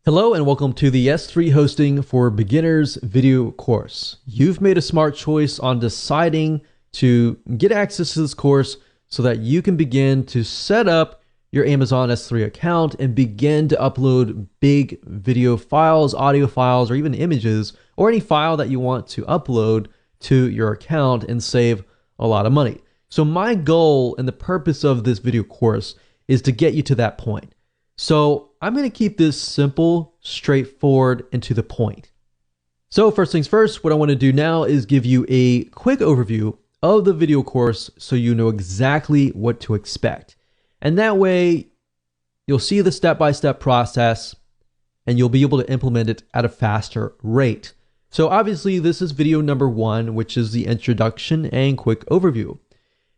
Hello and welcome to the S3 Hosting for Beginners video course. You've made a smart choice on deciding to get access to this course so that you can begin to set up your Amazon S3 account and begin to upload big video files, audio files, or even images, or any file that you want to upload to your account and save a lot of money. So my goal and the purpose of this video course is to get you to that point. So I'm going to keep this simple, straightforward, and to the point. So first things first, what I want to do now is give you a quick overview of the video course so you know exactly what to expect. And that way you'll see the step-by-step process and you'll be able to implement it at a faster rate. So obviously this is video number 1, which is the introduction and quick overview.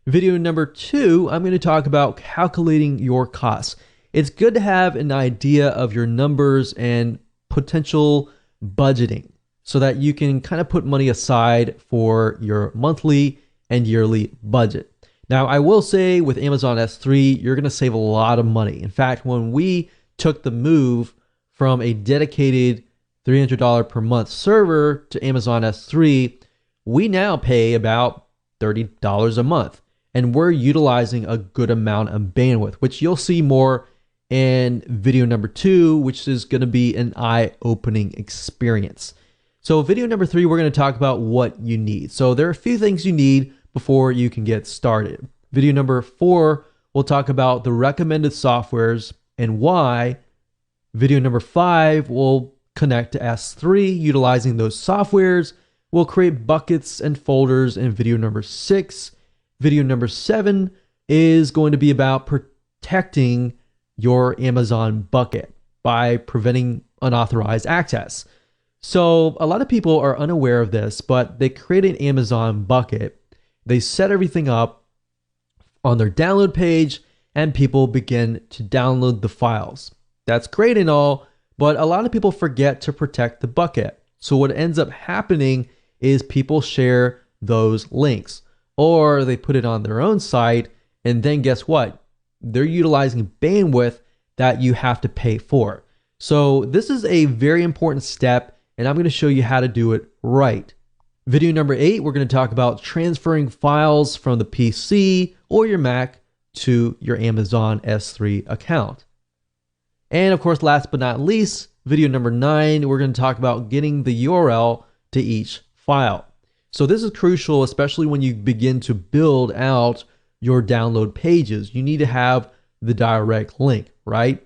Video number 2, I'm going to talk about calculating your costs. It's good to have an idea of your numbers and potential budgeting so that you can kind of put money aside for your monthly and yearly budget. Now, I will say with Amazon S3, you're going to save a lot of money. In fact, when we took the move from a dedicated $300 per month server to Amazon S3, we now pay about $30 a month. And we're utilizing a good amount of bandwidth, which you'll see more in video number 2, which is going to be an eye-opening experience. So video number 3, we're going to talk about what you need. So there are a few things you need before you can get started. Video number 4, we'll talk about the recommended softwares and why. Video number 5, we'll connect to S3 utilizing those softwares. We'll create buckets and folders in video number 6. Video number 7 is going to be about protecting your Amazon bucket by preventing unauthorized access. So a lot of people are unaware of this, but they create an Amazon bucket. They set everything up on their download page and people begin to download the files. That's great and all, but a lot of people forget to protect the bucket. So what ends up happening is people share those links or they put it on their own site, and then guess what? They're utilizing bandwidth that you have to pay for. So this is a very important step, and I'm going to show you how to do it right. Video number 8, we're going to talk about transferring files from the PC or your Mac to your Amazon S3 account. And of course, last but not least, video number 9, we're going to talk about getting the URL to each file. So this is crucial, especially when you begin to build out your download pages. You need to have the direct link, right?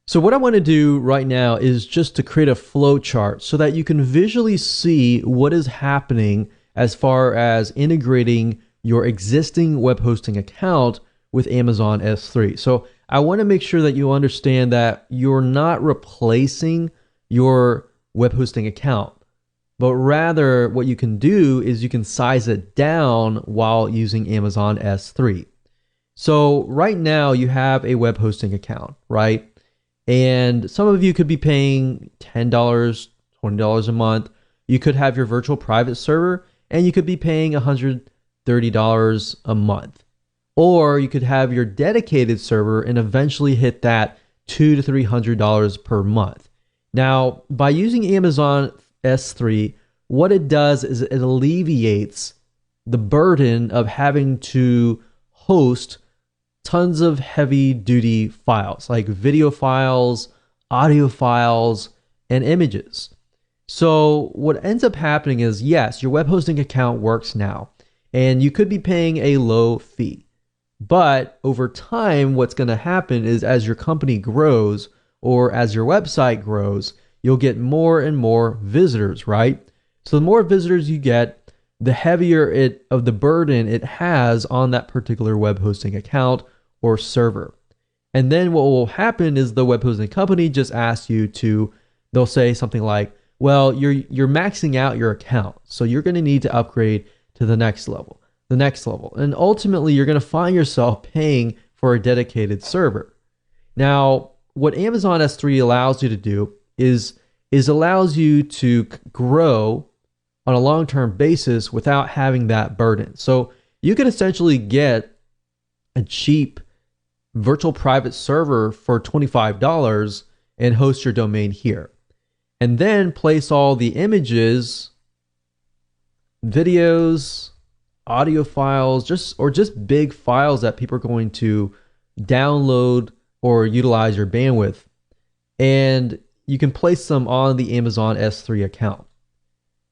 So what I want to do right now is just to create a flow chart so that you can visually see what is happening as far as integrating your existing web hosting account with Amazon S3. So I want to make sure that you understand that you're not replacing your web hosting account, but rather what you can do is you can size it down while using Amazon S3. So right now you have a web hosting account, right? And some of you could be paying $10, $20 a month. You could have your virtual private server and you could be paying $130 a month. Or you could have your dedicated server and eventually hit that $200 to $300 per month. Now, by using Amazon S3, what it does is it alleviates the burden of having to host tons of heavy duty files like video files, audio files, and images. So what ends up happening is, yes, your web hosting account works now and you could be paying a low fee. But over time, what's going to happen is as your company grows or as your website grows, you'll get more and more visitors, right? So the more visitors you get, the heavier of the burden it has on that particular web hosting account or server. And then what will happen is the web hosting company just asks you to, they'll say something like, well, you're maxing out your account, so you're going to need to upgrade to the next level. And ultimately you're going to find yourself paying for a dedicated server. Now, what Amazon S3 allows you to do is allows you to grow on a long-term basis without having that burden. So you can essentially get a cheap virtual private server for $25 and host your domain here. And then place all the images, videos, audio files, just big files that people are going to download or utilize your bandwidth. And you can place them on the Amazon S3 account.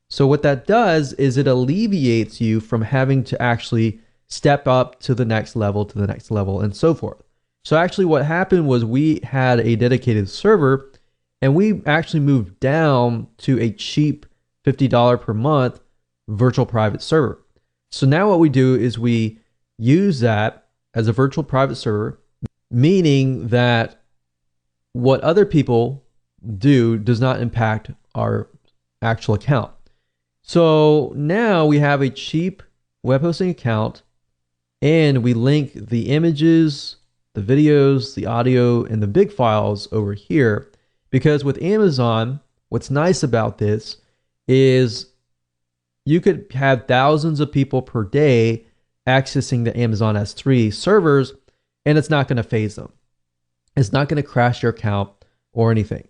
So what that does is it alleviates you from having to actually step up to the next level, and so forth. So actually what happened was we had a dedicated server, and we actually moved down to a cheap $50 per month virtual private server. So now what we do is we use that as a virtual private server, meaning that what other people do does not impact our actual account. So now we have a cheap web hosting account, and we link the images, the videos, the audio, and the big files over here. Because with Amazon, what's nice about this is you could have thousands of people per day accessing the Amazon S3 servers, and it's not going to phase them. It's not going to crash your account or anything.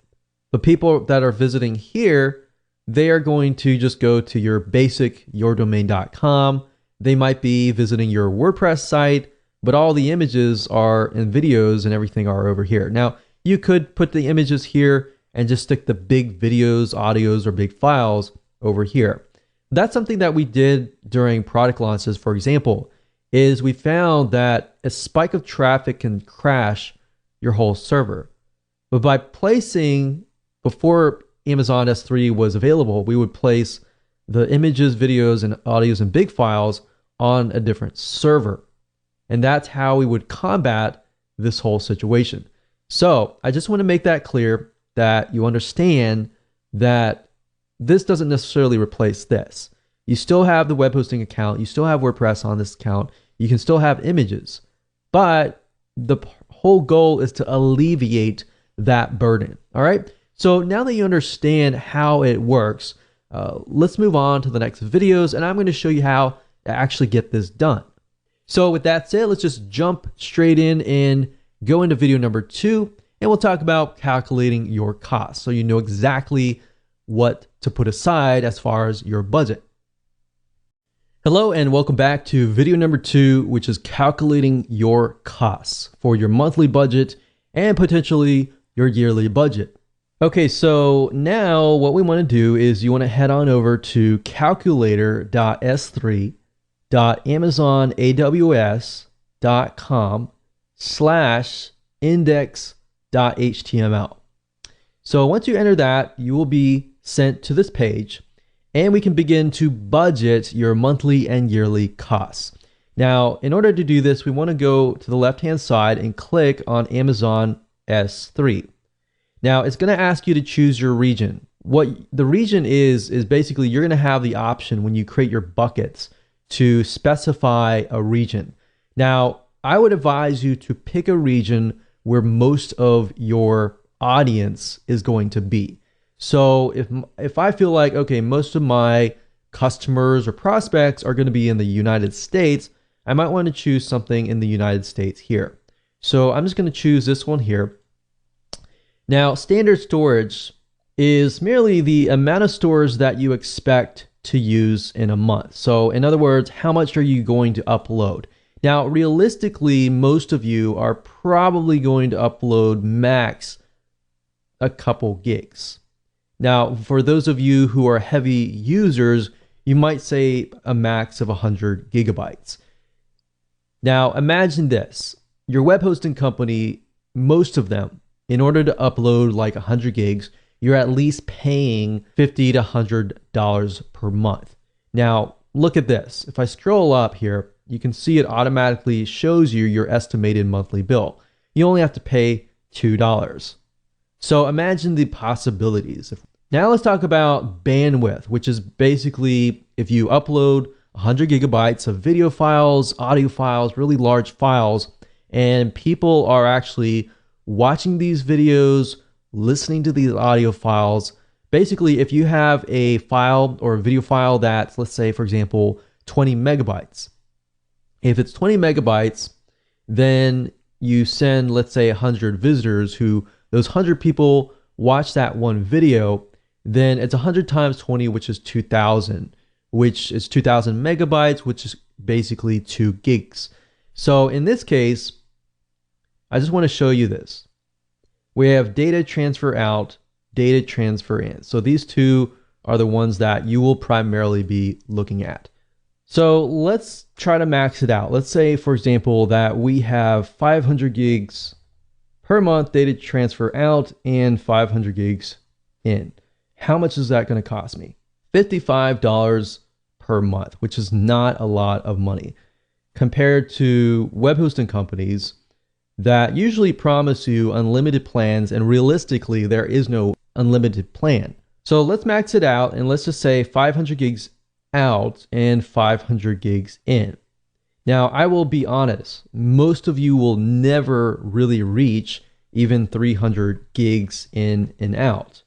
The people that are visiting here, they are going to just go to your basic yourdomain.com. They might be visiting your WordPress site, but all the images are and videos and everything are over here. Now, you could put the images here and just stick the big videos, audios, or big files over here. That's something that we did during product launches, for example, is we found that a spike of traffic can crash your whole server. But by placing, before Amazon S3 was available, we would place the images, videos, and audios and big files on a different server. And that's how we would combat this whole situation. So I just want to make that clear, that you understand that this doesn't necessarily replace this. You still have the web hosting account. You still have WordPress on this account. You can still have images. But the whole goal is to alleviate that burden. All right. So now that you understand how it works, let's move on to the next videos, and I'm going to show you how to actually get this done. So with that said, let's just jump straight in and go into video number 2, and we'll talk about calculating your costs, so you know exactly what to put aside as far as your budget. Hello and welcome back to video number 2, which is calculating your costs for your monthly budget and potentially your yearly budget. Okay, so now what we want to do is you want to head on over to calculator.s3.amazonaws.com/index.html. So once you enter that, you will be sent to this page, and we can begin to budget your monthly and yearly costs. Now, in order to do this, we want to go to the left-hand side and click on Amazon S3. Now, it's going to ask you to choose your region. What the region is basically you're going to have the option when you create your buckets to specify a region. Now, I would advise you to pick a region where most of your audience is going to be. So if I feel like, okay, most of my customers or prospects are going to be in the United States, I might want to choose something in the United States here. So I'm just going to choose this one here. Now, standard storage is merely the amount of storage that you expect to use in a month. So in other words, how much are you going to upload? Now, realistically, most of you are probably going to upload max a couple gigs. Now, for those of you who are heavy users, you might say a max of 100 gigabytes. Now, imagine this. Your web hosting company, most of them, in order to upload like 100 gigs, you're at least paying $50 to $100 per month. Now, look at this. If I scroll up here, you can see it automatically shows you your estimated monthly bill. You only have to pay $2. So imagine the possibilities. Now let's talk about bandwidth, which is basically if you upload 100 gigabytes of video files, audio files, really large files, and people are actually watching these videos, listening to these audio files. Basically, if you have a file or a video file that's, let's say, for example, 20 megabytes. If it's 20 megabytes, then you send, let's say, 100 visitors who those 100 people watch that one video, then it's 100 times 20, which is 2,000, which is 2,000 megabytes, which is basically 2 gigs. So in this case, I just want to show you this. We have data transfer out, data transfer in. So these two are the ones that you will primarily be looking at. So let's try to max it out. Let's say, for example, that we have 500 gigs per month data transfer out and 500 gigs in. How much is that going to cost me? $55 per month, which is not a lot of money compared to web hosting companies that usually promise you unlimited plans, and realistically, there is no unlimited plan. So let's max it out and let's just say 500 gigs out and 500 gigs in. Now, I will be honest, most of you will never really reach even 300 gigs in and out.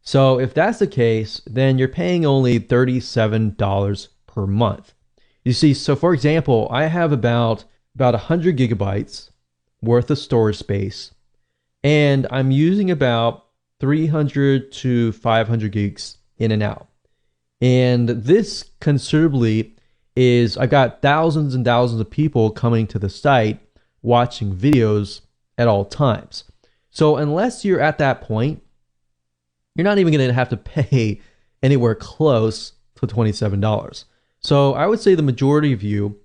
So if that's the case, then you're paying only $37 per month. You see, so for example, I have about 100 gigabytes worth of storage space, and I'm using about 300 to 500 gigs in and out. And this considerably is, I got thousands and thousands of people coming to the site watching videos at all times. So unless you're at that point, you're not even going to have to pay anywhere close to $27. So I would say the majority of you,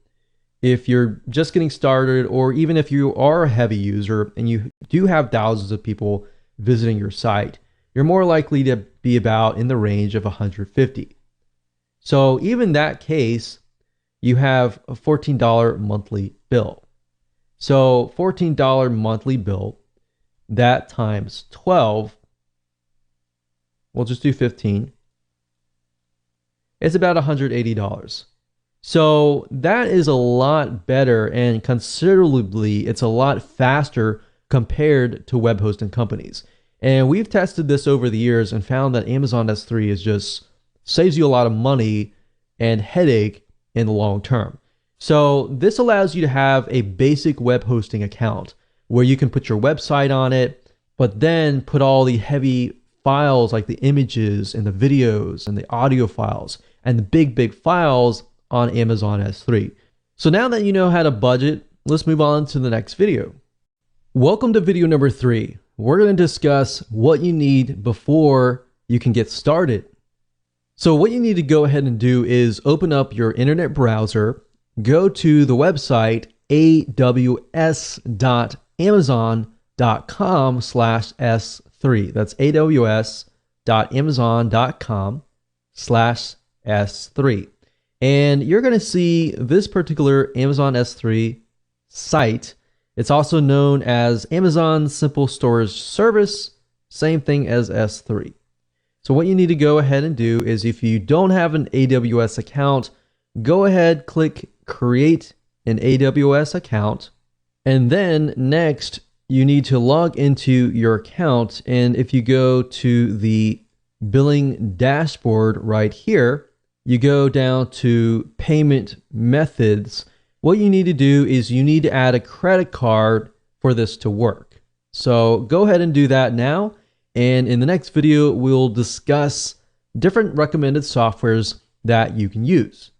if you're just getting started, or even if you are a heavy user and you do have thousands of people visiting your site, you're more likely to be about in the range of 150. So even that case, you have a $14 monthly bill. So $14 monthly bill, that times 12, we'll just do 15. It's about $180. So that is a lot better, and considerably, it's a lot faster compared to web hosting companies. And we've tested this over the years and found that Amazon S3 is just saves you a lot of money and headache in the long term. So this allows you to have a basic web hosting account where you can put your website on it, but then put all the heavy files like the images and the videos and the audio files and the big files on Amazon S3. So now that you know how to budget, let's move on to the next video. Welcome to video number 3. We're going to discuss what you need before you can get started. So what you need to go ahead and do is open up your internet browser, go to the website aws.amazon.com/S3. That's aws.amazon.com/S3. And you're going to see this particular Amazon S3 site. It's also known as Amazon Simple Storage Service, same thing as S3. So what you need to go ahead and do is, if you don't have an AWS account, go ahead, click Create an AWS account. And then next, you need to log into your account. And if you go to the billing dashboard right here, you go down to payment methods. What you need to do is you need to add a credit card for this to work. So go ahead and do that now. And in the next video, we'll discuss different recommended softwares that you can use.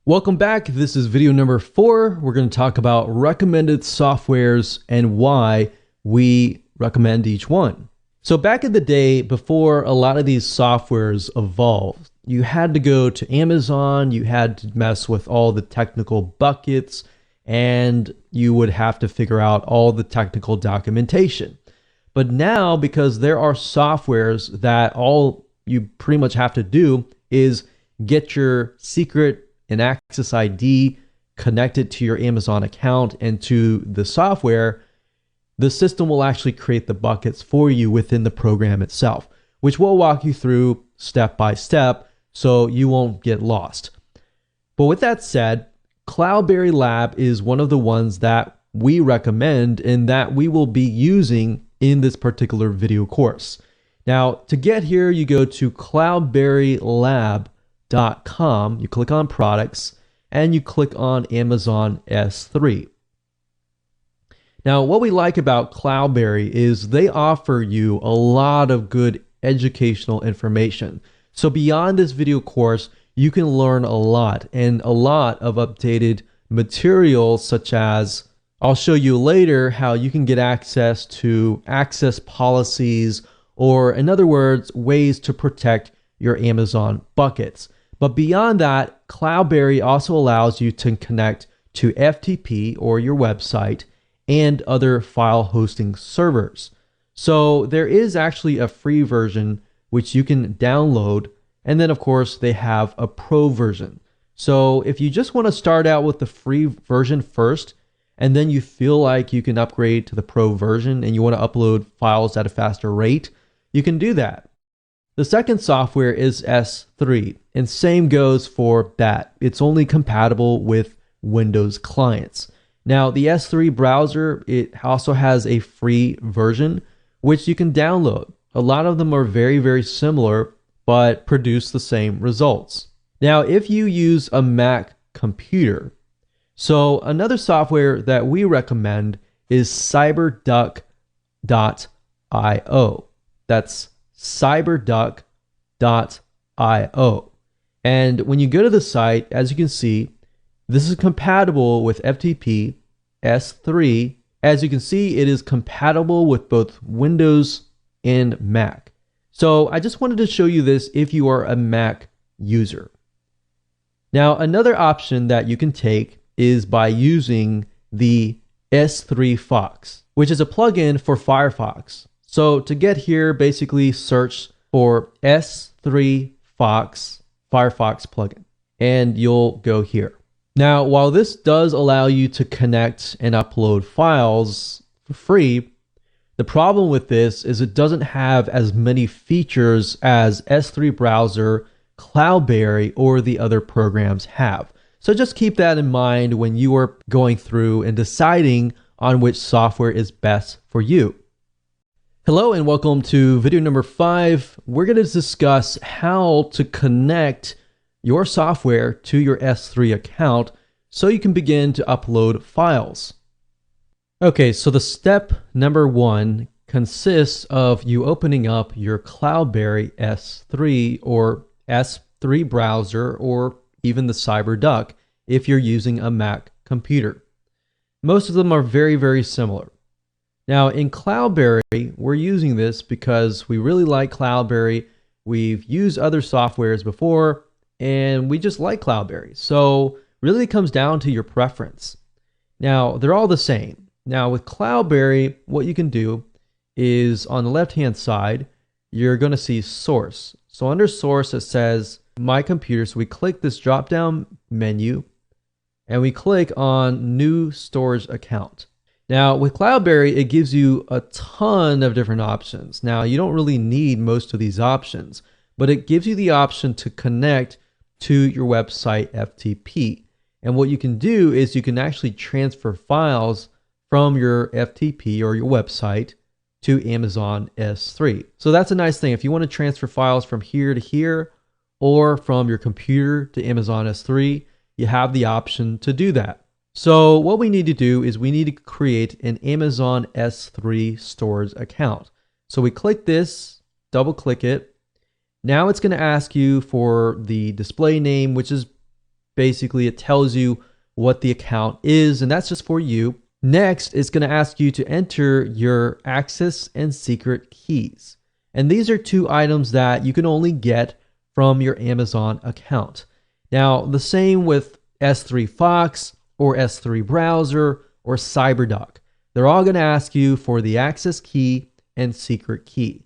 Welcome back. This is video number 4. We're going to talk about recommended softwares and why we recommend each one. So back in the day, before a lot of these softwares evolved, you had to go to Amazon, you had to mess with all the technical buckets, and you would have to figure out all the technical documentation. But now, because there are softwares that all you pretty much have to do is get your secret and access ID connected to your Amazon account and to the software, the system will actually create the buckets for you within the program itself, which we'll walk you through step by step so you won't get lost. But with that said, Cloudberry Lab is one of the ones that we recommend and that we will be using in this particular video course. Now, to get here, you go to cloudberrylab.com, you click on products, and you click on Amazon S3. Now, what we like about Cloudberry is they offer you a lot of good educational information. So beyond this video course, you can learn a lot and a lot of updated materials, such as I'll show you later how you can get access to access policies, or in other words, ways to protect your Amazon buckets. But beyond that, Cloudberry also allows you to connect to FTP or your website and other file hosting servers. So there is actually a free version which you can download, and then of course they have a pro version. So if you just want to start out with the free version first, and then you feel like you can upgrade to the pro version and you want to upload files at a faster rate, you can do that. The second software is S3, and same goes for that. It's only compatible with Windows clients. Now, the S3 browser, it also has a free version, which you can download. A lot of them are very, very similar, but produce the same results. Now, if you use a Mac computer, so another software that we recommend is cyberduck.io. That's cyberduck.io. And when you go to the site, as you can see, this is compatible with FTP, S3. As you can see, it is compatible with both Windows and Mac. So I just wanted to show you this if you are a Mac user. Now, another option that you can take is by using the S3 Fox, which is a plugin for Firefox. So to get here, basically search for S3 Fox Firefox plugin, and you'll go here. Now, while this does allow you to connect and upload files for free, the problem with this is it doesn't have as many features as S3 Browser, Cloudberry, or the other programs have. So just keep that in mind when you are going through and deciding on which software is best for you. Hello and welcome to video number 5. We're going to discuss how to connect your software to your S3 account so you can begin to upload files. Okay, so the step number 1 consists of you opening up your Cloudberry S3 or S3 browser, or even the CyberDuck if you're using a Mac computer. Most of them are very, very similar. Now in Cloudberry, we're using this because we really like Cloudberry. We've used other softwares before and we just like Cloudberry. So really it comes down to your preference. Now they're all the same. Now with Cloudberry, what you can do is on the left-hand side, you're going to see source. So under source, it says my computer. So we click this drop-down menu and we click on new storage account. Now with Cloudberry, it gives you a ton of different options. Now you don't really need most of these options, but it gives you the option to connect to your website FTP. And what you can do is you can actually transfer files from your FTP or your website to Amazon S3. So that's a nice thing. If you want to transfer files from here to here or from your computer to Amazon S3, you have the option to do that. So what we need to do is we need to create an Amazon S3 storage account. So we click this, double click it. Now it's going to ask you for the display name, which is basically, it tells you what the account is, and that's just for you. Next, it's going to ask you to enter your access and secret keys. And these are 2 items that you can only get from your Amazon account. Now, the same with S3 Fox or S3 Browser or CyberDuck. They're all going to ask you for the access key and secret key.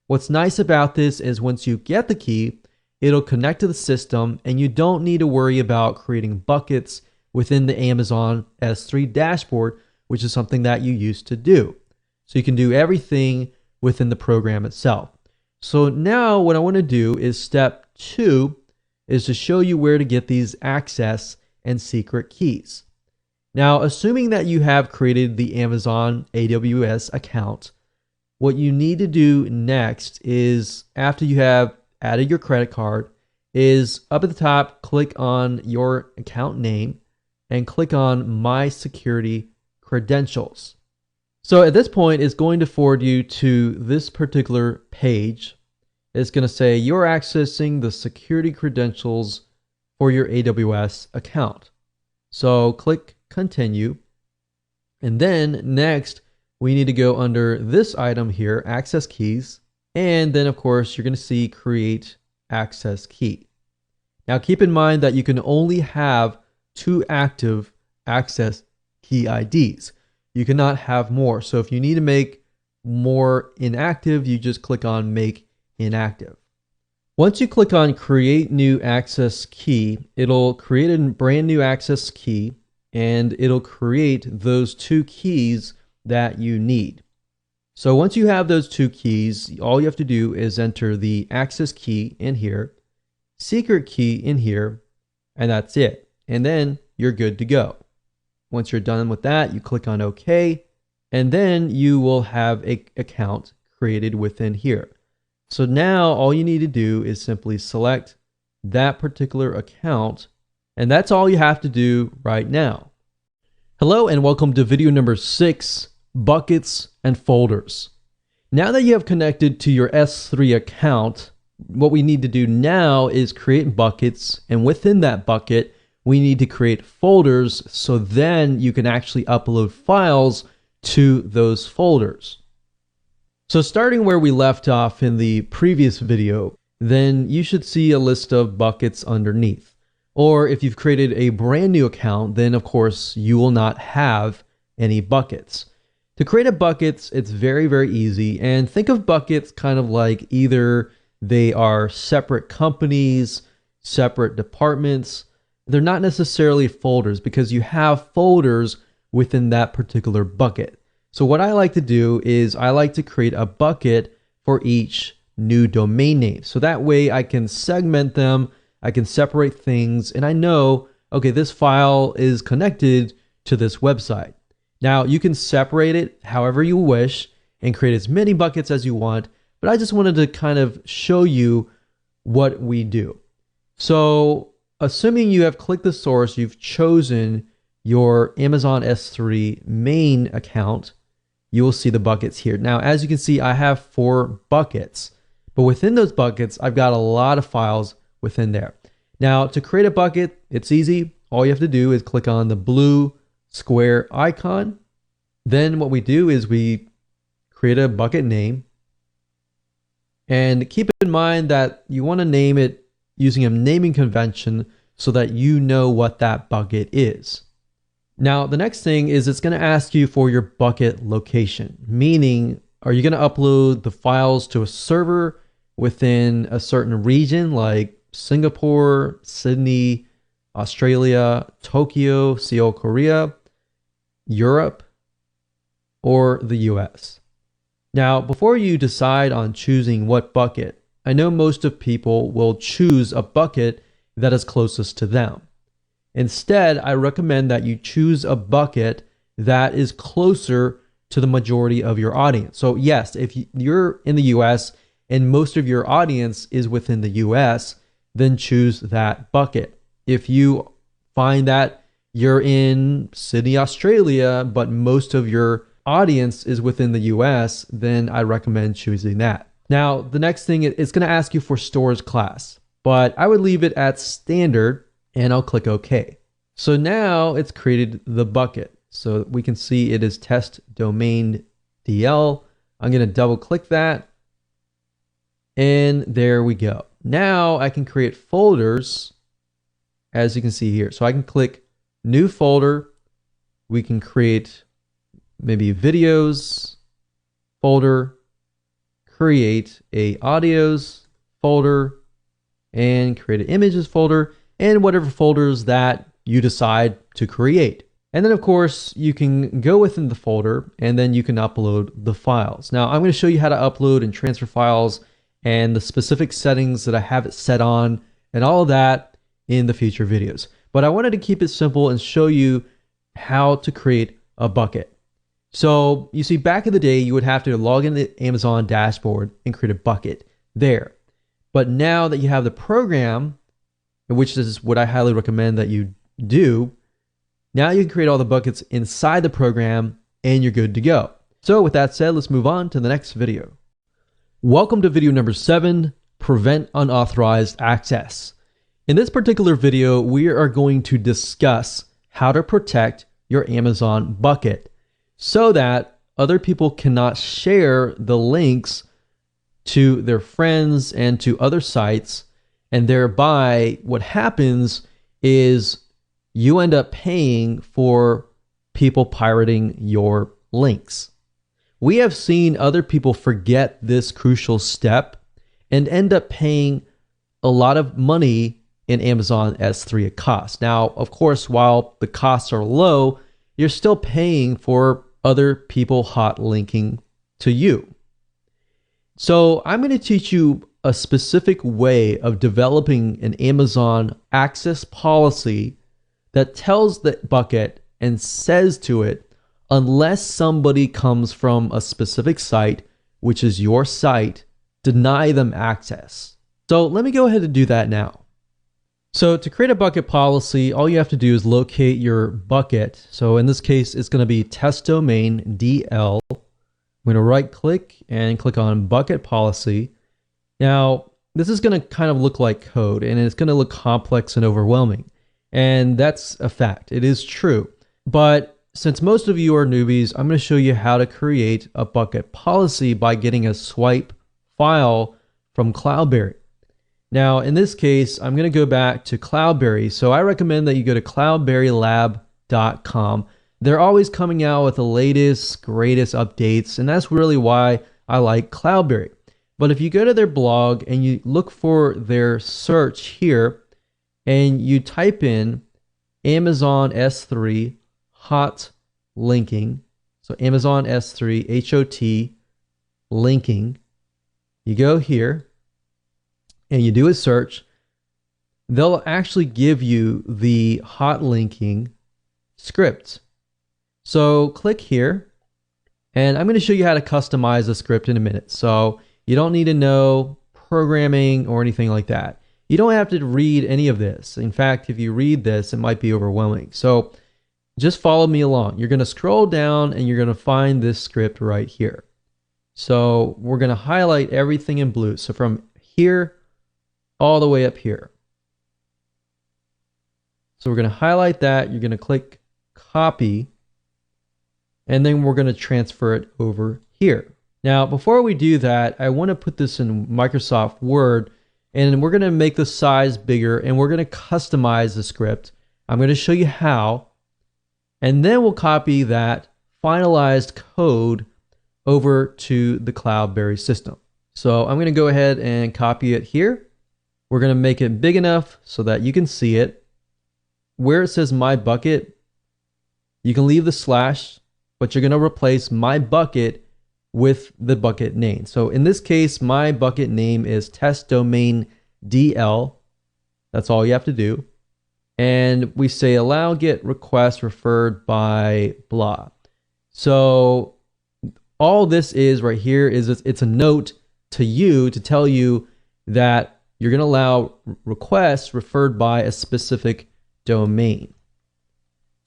What's nice about this is once you get the key, it'll connect to the system and you don't need to worry about creating buckets within the Amazon S3 dashboard, which is something that you used to do. So you can do everything within the program itself. So now what I want to do is step 2 is to show you where to get these access and secret keys. Now, assuming that you have created the Amazon AWS account, what you need to do next is, after you have added your credit card, is up at the top, click on your account name and click on My Security Credentials. So at this point, it's going to forward you to this particular page. It's going to say you're accessing the security credentials for your AWS account. So click continue. And then next, we need to go under this item here, access keys. And then of course, you're going to see create access key. Now keep in mind that you can only have 2 active access key IDs. You cannot have more. So if you need to make more inactive, you just click on make inactive. Once you click on create new access key, it'll create a brand new access key and it'll create those 2 keys that you need. So once you have those 2 keys, all you have to do is enter the access key in here, secret key in here, and that's it. And then you're good to go. Once you're done with that, you click on OK, and then you will have an account created within here. So now all you need to do is simply select that particular account, and that's all you have to do right now. Hello and welcome to video number 6, buckets and folders. Now that you have connected to your S3 account, what we need to do now is create buckets, and within that bucket, we need to create folders so then you can actually upload files to those folders. So starting where we left off in the previous video, then you should see a list of buckets underneath. Or if you've created a brand new account, then of course you will not have any buckets. To create a buckets, it's very, very easy. And think of buckets kind of like either they are separate companies, separate departments. They're not necessarily folders because you have folders within that particular bucket. So what I like to do is I like to create a bucket for each new domain name. So that way I can segment them, I can separate things, and I know, okay, this file is connected to this website. Now you can separate it however you wish and create as many buckets as you want, but I just wanted to kind of show you what we do. So assuming you have clicked the source, you've chosen your Amazon S3 main account, you will see the buckets here. Now, as you can see, I have 4 buckets, but within those buckets, I've got a lot of files within there. Now, to create a bucket, it's easy. All you have to do is click on the blue square icon. Then what we do is we create a bucket name. And keep in mind that you want to name it using a naming convention so that you know what that bucket is. Now, the next thing is it's going to ask you for your bucket location, meaning are you going to upload the files to a server within a certain region like Singapore, Sydney, Australia, Tokyo, Seoul, Korea, Europe, or the US? Now, before you decide on choosing what bucket, I know most of people will choose a bucket that is closest to them. Instead, I recommend that you choose a bucket that is closer to the majority of your audience. So yes, if you're in the US and most of your audience is within the US, then choose that bucket. If you find that you're in Sydney, Australia, but most of your audience is within the US, then I recommend choosing that. Now, the next thing, it's going to ask you for storage class, but I would leave it at standard and I'll click OK. So now it's created the bucket. So we can see it is test domain DL. I'm going to double click that. And there we go. Now I can create folders as you can see here. So I can click new folder. We can create maybe videos folder, create a audios folder, and create an images folder, and whatever folders that you decide to create. And then of course you can go within the folder and then you can upload the files. Now I'm going to show you how to upload and transfer files and the specific settings that I have it set on and all of that in the future videos. But I wanted to keep it simple and show you how to create a bucket. So you see, back in the day, you would have to log into the Amazon dashboard and create a bucket there. But now that you have the program, which is what I highly recommend that you do, now you can create all the buckets inside the program and you're good to go. So with that said, let's move on to the next video. Welcome to video number 7, Prevent Unauthorized Access. In this particular video, we are going to discuss how to protect your Amazon bucket so that other people cannot share the links to their friends and to other sites, and thereby what happens is you end up paying for people pirating your links. We have seen other people forget this crucial step and end up paying a lot of money in Amazon S3 at cost. Now, of course, while the costs are low, you're still paying for other people hot linking to you. So I'm going to teach you a specific way of developing an Amazon access policy that tells the bucket and says to it, unless somebody comes from a specific site, which is your site, deny them access. So let me go ahead and do that now. So to create a bucket policy, all you have to do is locate your bucket. So in this case, it's going to be test domain DL. I'm going to right click and click on bucket policy. Now, this is going to kind of look like code, and it's going to look complex and overwhelming. And that's a fact. It is true. But since most of you are newbies, I'm going to show you how to create a bucket policy by getting a swipe file from Cloudberry. Now, in this case, I'm going to go back to Cloudberry. So I recommend that you go to cloudberrylab.com. They're always coming out with the latest, greatest updates, and that's really why I like Cloudberry. But if you go to their blog and you look for their search here, and you type in Amazon S3 hot linking, so Amazon S3 HOT linking, you go here and you do a search, they'll actually give you the hot linking script. So click here, and I'm going to show you how to customize the script in a minute. So you don't need to know programming or anything like that. You don't have to read any of this. In fact, if you read this, it might be overwhelming. So just follow me along. You're going to scroll down and you're going to find this script right here. So we're going to highlight everything in blue. So from here all the way up here. So we're going to highlight that. You're going to click copy, and then we're going to transfer it over here. Now, before we do that, I want to put this in Microsoft Word, and we're going to make the size bigger, and we're going to customize the script. I'm going to show you how, and then we'll copy that finalized code over to the Cloudberry system. So I'm going to go ahead and copy it here. We're going to make it big enough so that you can see it. Where it says my bucket, you can leave the slash, but you're going to replace my bucket with the bucket name. So in this case, my bucket name is test domain DL. That's all you have to do. And we say allow get request referred by blah. So all this is right here is it's a note to you to tell you that you're going to allow requests referred by a specific domain.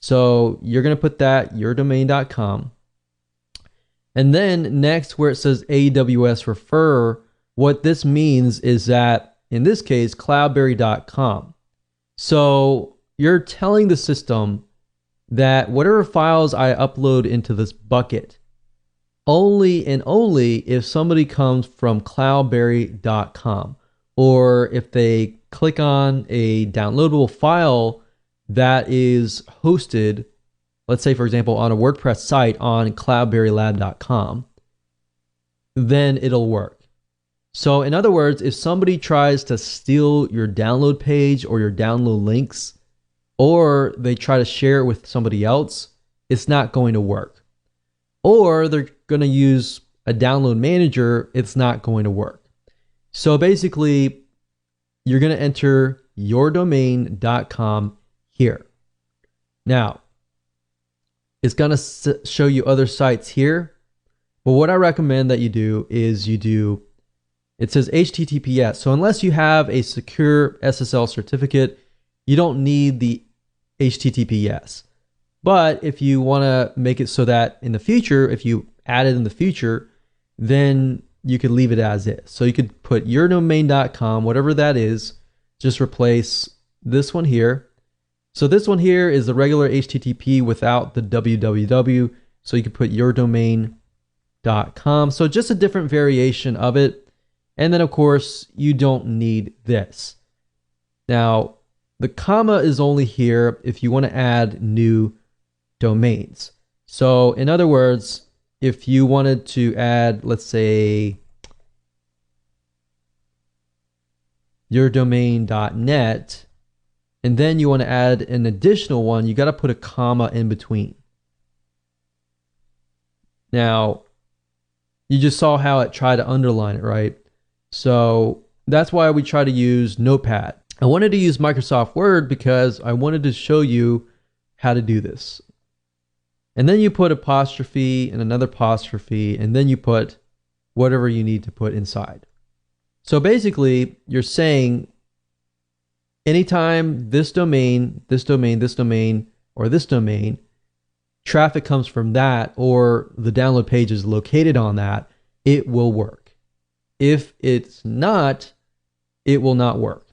So you're going to put that yourdomain.com. And then next, where it says AWS refer, what this means is that in this case, cloudberry.com. So you're telling the system that whatever files I upload into this bucket, only and only if somebody comes from cloudberry.com, or if they click on a downloadable file that is hosted, let's say, for example, on a WordPress site on cloudberrylab.com, then it'll work. So in other words, if somebody tries to steal your download page or your download links, or they try to share it with somebody else, it's not going to work. Or they're going to use a download manager, it's not going to work. So basically, you're going to enter yourdomain.com here. Now, it's going to show you other sites here, but what I recommend that you do is it says HTTPS. So unless you have a secure SSL certificate, you don't need the HTTPS. But if you want to make it so that in the future, if you added in the future, then you could leave it as is. So you could put yourdomain.com, whatever that is, just replace this one here. So this one here is the regular HTTP without the www. So you could put yourdomain.com. So just a different variation of it. And then of course, you don't need this. Now, the comma is only here if you want to add new domains. So in other words, if you wanted to add, let's say, yourdomain.net, and then you want to add an additional one, you got to put a comma in between. Now, you just saw how it tried to underline it, right? So that's why we try to use Notepad. I wanted to use Microsoft Word because I wanted to show you how to do this. And then you put apostrophe and another apostrophe, and then you put whatever you need to put inside. So basically, you're saying anytime this domain, this domain, this domain, or this domain, traffic comes from that, or the download page is located on that, it will work. If it's not, it will not work.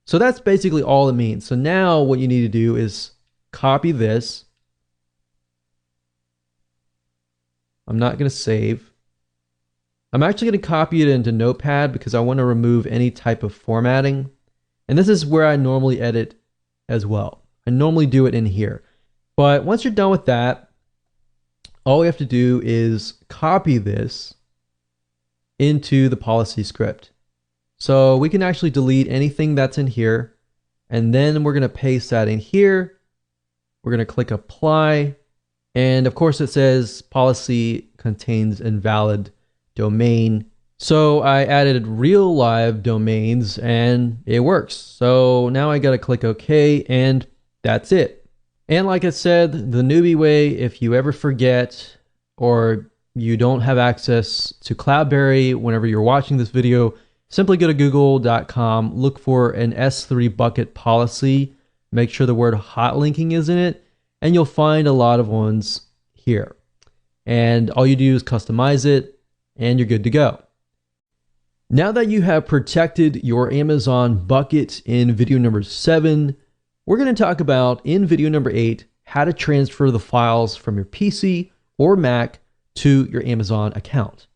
So that's basically all it means. So now what you need to do is copy this. I'm not going to save. I'm actually going to copy it into Notepad because I want to remove any type of formatting. And this is where I normally edit as well. I normally do it in here. But once you're done with that, all we have to do is copy this into the policy script. So we can actually delete anything that's in here. And then we're going to paste that in here. We're going to click apply. And of course it says policy contains invalid domain. So I added real live domains and it works. So now I got to click OK and that's it. And like I said, the newbie way, if you ever forget or you don't have access to Cloudberry whenever you're watching this video, simply go to google.com, look for an S3 bucket policy, make sure the word hot linking is in it, and you'll find a lot of ones here. And all you do is customize it and you're good to go. Now that you have protected your Amazon bucket in video number 7, we're going to talk about in video number 8 how to transfer the files from your PC or Mac to your Amazon account.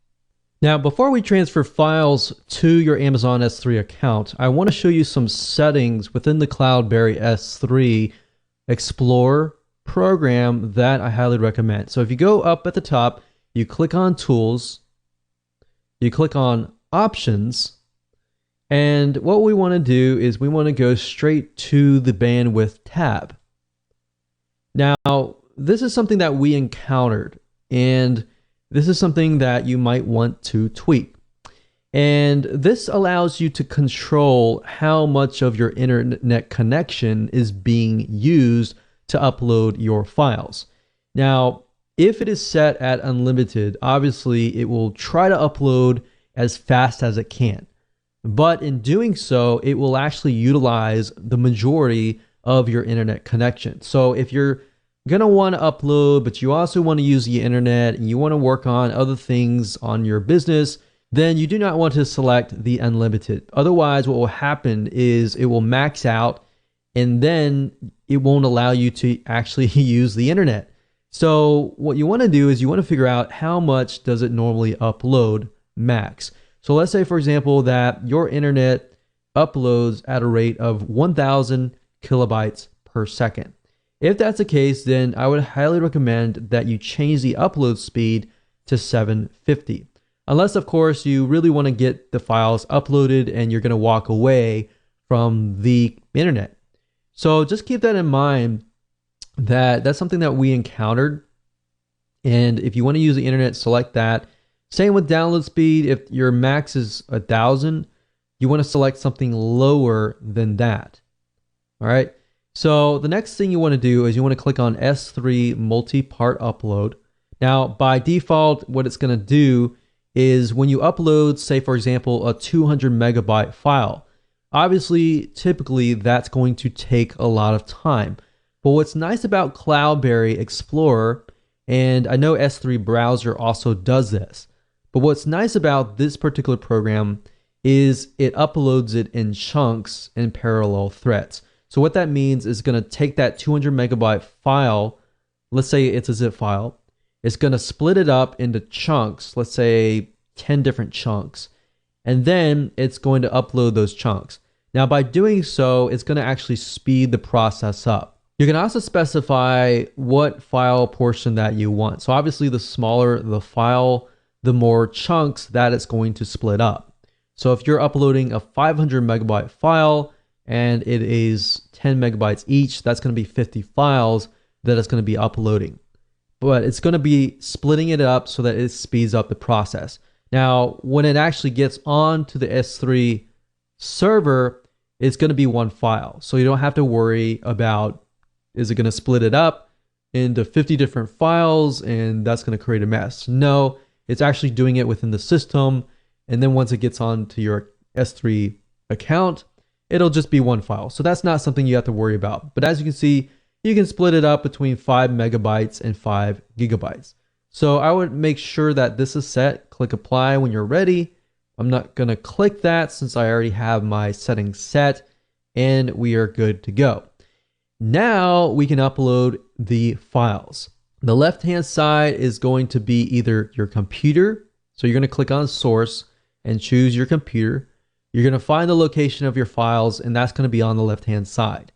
Now, before we transfer files to your Amazon S3 account, I want to show you some settings within the Cloudberry S3 Explorer program that I highly recommend. So if you go up at the top, you click on Tools, you click on Options, and what we want to do is we want to go straight to the bandwidth tab. Now, this is something that we encountered, and this is something that you might want to tweak. And this allows you to control how much of your internet connection is being used to upload your files. Now, if it is set at unlimited, obviously it will try to upload as fast as it can. But in doing so, it will actually utilize the majority of your internet connection. So if you're going to want to upload, but you also want to use the internet and you want to work on other things on your business, then you do not want to select the unlimited. Otherwise, what will happen is it will max out and then it won't allow you to actually use the internet. So what you want to do is you want to figure out how much does it normally upload max. So let's say, for example, that your internet uploads at a rate of 1,000 kilobytes per second. If that's the case, then I would highly recommend that you change the upload speed to 750. Unless, of course, you really want to get the files uploaded and you're going to walk away from the internet. So just keep that in mind, that that's something that we encountered. And if you want to use the internet, select that. Same with download speed. If your max is 1,000, you want to select something lower than that. All right. So the next thing you want to do is you want to click on S3 multi-part upload. Now, by default, what it's going to do is when you upload, say, for example, a 200 megabyte file, obviously, typically that's going to take a lot of time. But what's nice about Cloudberry Explorer And I know S3 browser also does this. But what's nice about this particular program is it uploads it in chunks in parallel threads. So what that means is going to take that 200 megabyte file, let's say it's a zip file, it's going to split it up into chunks, let's say 10 different chunks, and then it's going to upload those chunks. Now by doing so, it's going to actually speed the process up. You can also specify what file portion that you want. So obviously the smaller the file, the more chunks that it's going to split up. So if you're uploading a 500 megabyte file and it is 10 megabytes each, that's going to be 50 files that it's going to be uploading. But it's going to be splitting it up so that it speeds up the process. Now, when it actually gets onto the S3 server, it's going to be one file. So you don't have to worry about, is it going to split it up into 50 different files and that's going to create a mess? No, it's actually doing it within the system. And then once it gets onto your S3 account, it'll just be one file. So that's not something you have to worry about. But as you can see, you can split it up between 5 megabytes and 5 gigabytes. So I would make sure that this is set. Click apply when you're ready. I'm not going to click that since I already have my settings set and we are good to go. Now we can upload the files. The left-hand side is going to be either your computer. So you're going to click on source and choose your computer. You're going to find the location of your files and that's going to be on the left-hand side.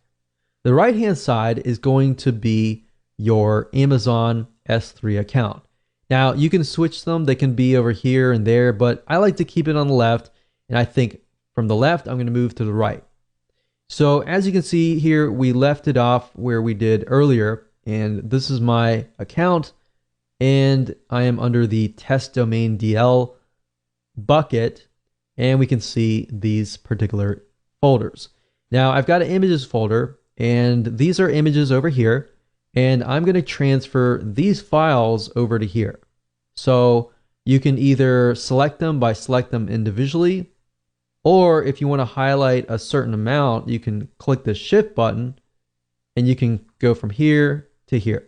The right-hand side is going to be your Amazon S3 account. Now you can switch them. They can be over here and there, but I like to keep it on the left. And I think from the left, I'm going to move to the right. So as you can see here, we left it off where we did earlier. And this is my account. And I am under the test domain DL bucket. And we can see these particular folders. Now I've got an images folder. And these are images over here. And I'm going to transfer these files over to here. So you can either select them by select them individually, or if you want to highlight a certain amount, you can click the shift button and you can go from here to here.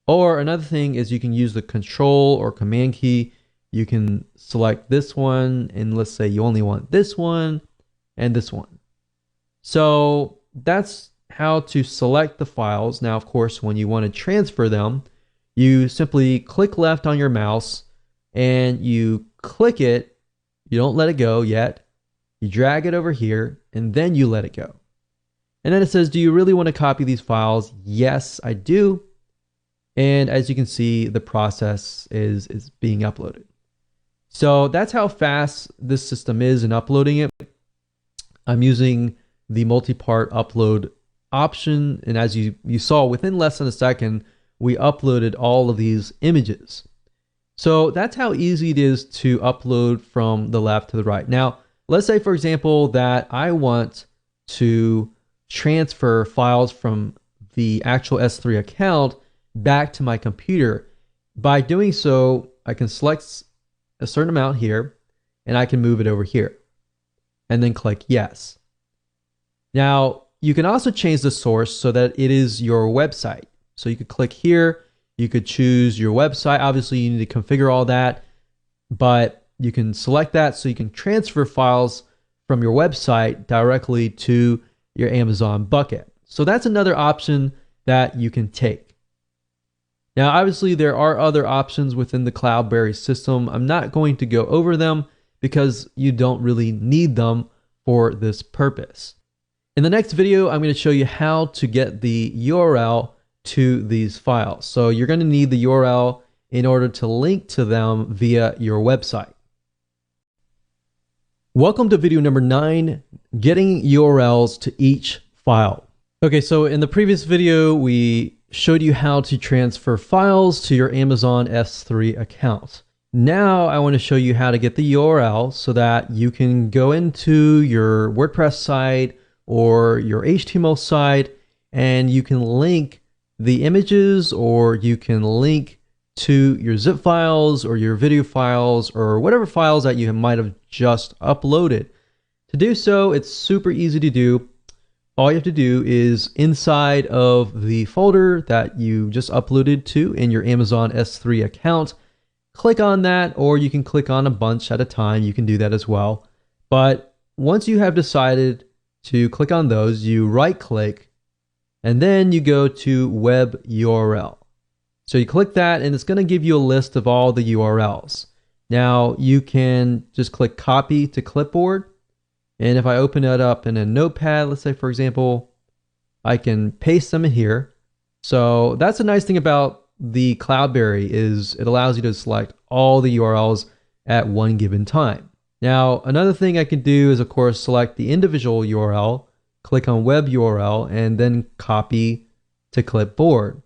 Or another thing is you can use the control or command key. You can select this one and let's say you only want this one and this one. So that's how to select the files. Now, of course, when you want to transfer them, you simply click left on your mouse and you click it. You don't let it go yet. You drag it over here and then you let it go. And then it says, do you really want to copy these files? Yes, I do. And as you can see, the process is being uploaded. So that's how fast this system is in uploading it. I'm using the multi-part upload option. And as you saw, within less than a second, we uploaded all of these images. So that's how easy it is to upload from the left to the right. Now, let's say, for example, that I want to transfer files from the actual S3 account back to my computer. By doing so, I can select a certain amount here and I can move it over here and then click yes. Now, you can also change the source so that it is your website. So you could click here, you could choose your website. Obviously, you need to configure all that, but you can select that so you can transfer files from your website directly to your Amazon bucket. So that's another option that you can take. Now, obviously, there are other options within the Cloudberry system. I'm not going to go over them because you don't really need them for this purpose. In the next video, I'm going to show you how to get the URL to these files. So you're going to need the URL in order to link to them via your website. Welcome to video number 9, getting URLs to each file. Okay, so in the previous video, we showed you how to transfer files to your Amazon S3 account. Now I want to show you how to get the URL so that you can go into your WordPress site or your HTML site and you can link the images, or you can link to your zip files or your video files or whatever files that you might have just uploaded. To do so, it's super easy to do. all you have to do is inside of the folder that you just uploaded to in your Amazon S3 account, click on that, or you can click on a bunch at a time. You can do that as well. But once you have decided to click on those, you right click and then you go to web URL. So you click that and it's going to give you a list of all the URLs. Now you can just click copy to clipboard. And if I open it up in a notepad, let's say for example, I can paste them in here. So that's a nice thing about the Cloudberry is it allows you to select all the URLs at one given time. Now, another thing I can do is of course select the individual URL, click on web URL, and then copy to clipboard.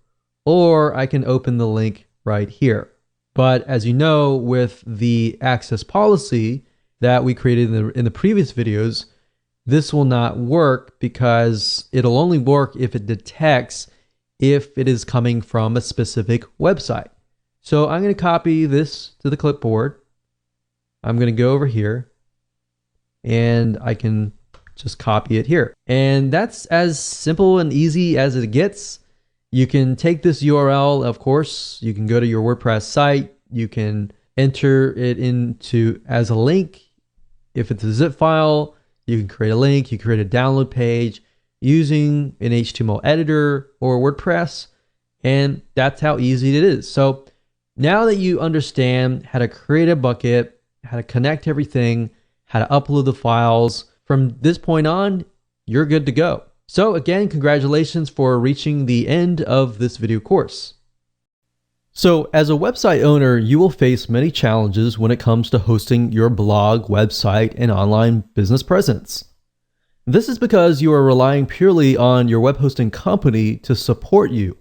Or I can open the link right here. But as you know, with the access policy that we created in the previous videos, this will not work because it'll only work if it detects if it is coming from a specific website. So I'm going to copy this to the clipboard. I'm going to go over here and I can just copy it here. And that's as simple and easy as it gets. You can take this URL, of course, you can go to your WordPress site, you can enter it into as a link. If it's a zip file, you can create a link, you create a download page using an HTML editor or WordPress, and that's how easy it is. So now that you understand how to create a bucket, how to connect everything, how to upload the files, from this point on, you're good to go. So again, congratulations for reaching the end of this video course. So as a website owner, you will face many challenges when it comes to hosting your blog, website, and online business presence. This is because you are relying purely on your web hosting company to support you.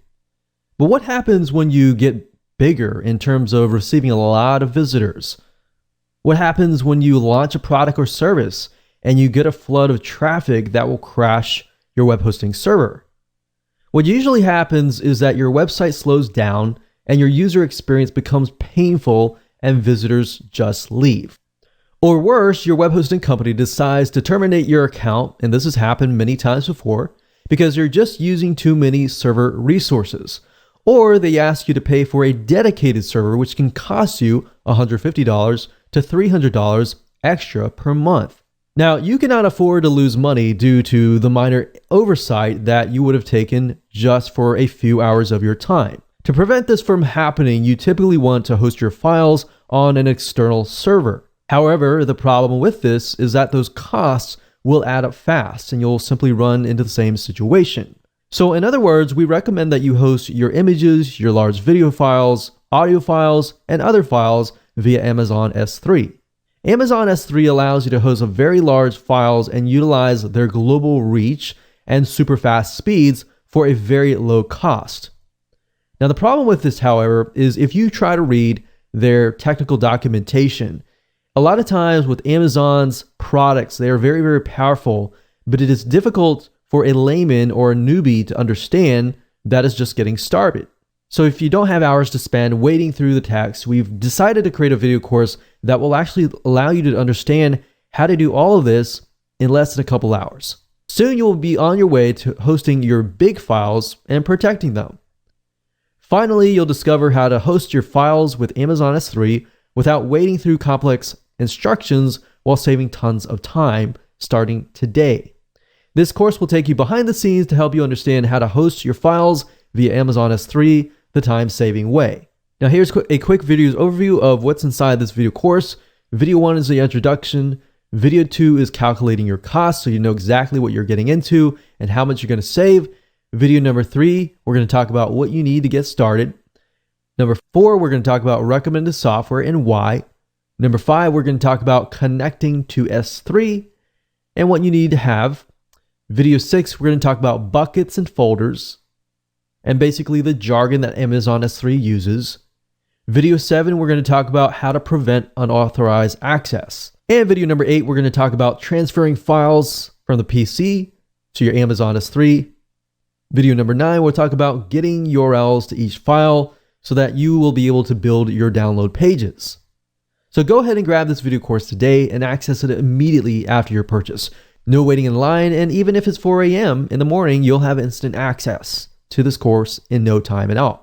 But what happens when you get bigger in terms of receiving a lot of visitors? What happens when you launch a product or service and you get a flood of traffic that will crash your web hosting server? What usually happens is that your website slows down and your user experience becomes painful and visitors just leave. Or worse, your web hosting company decides to terminate your account, and this has happened many times before, because you're just using too many server resources. Or they ask you to pay for a dedicated server, which can cost you $150 to $300 extra per month. Now, you cannot afford to lose money due to the minor oversight that you would have taken just for a few hours of your time. To prevent this from happening, you typically want to host your files on an external server. However, the problem with this is that those costs will add up fast and you'll simply run into the same situation. So in other words, we recommend that you host your images, your large video files, audio files, and other files via Amazon S3. Amazon S3 allows you to host very large files and utilize their global reach and super fast speeds for a very low cost. Now, the problem with this, however, is if you try to read their technical documentation, a lot of times with Amazon's products, they are very, very powerful, but it is difficult for a layman or a newbie to understand that is just getting started. So if you don't have hours to spend wading through the text, we've decided to create a video course that will actually allow you to understand how to do all of this in less than a couple hours. Soon you will be on your way to hosting your big files and protecting them. Finally, you'll discover how to host your files with Amazon S3 without wading through complex instructions while saving tons of time starting today. This course will take you behind the scenes to help you understand how to host your files via Amazon S3 the time-saving way. Now here's a quick video overview of what's inside this video course. Video 1 is the introduction. Video 2 is calculating your costs so you know exactly what you're getting into and how much you're going to save. Video number 3, we're going to talk about what you need to get started. Number 4, we're going to talk about recommended software and why. Number 5, we're going to talk about connecting to S3 and what you need to have. Video 6, we're going to talk about buckets and folders and basically the jargon that Amazon S3 uses. Video 7, we're going to talk about how to prevent unauthorized access. And video number 8, we're going to talk about transferring files from the PC to your Amazon S3. Video number 9, we'll talk about getting URLs to each file so that you will be able to build your download pages. So go ahead and grab this video course today and access it immediately after your purchase. No waiting in line, and even if it's 4 a.m. in the morning, you'll have instant access to this course in no time at all.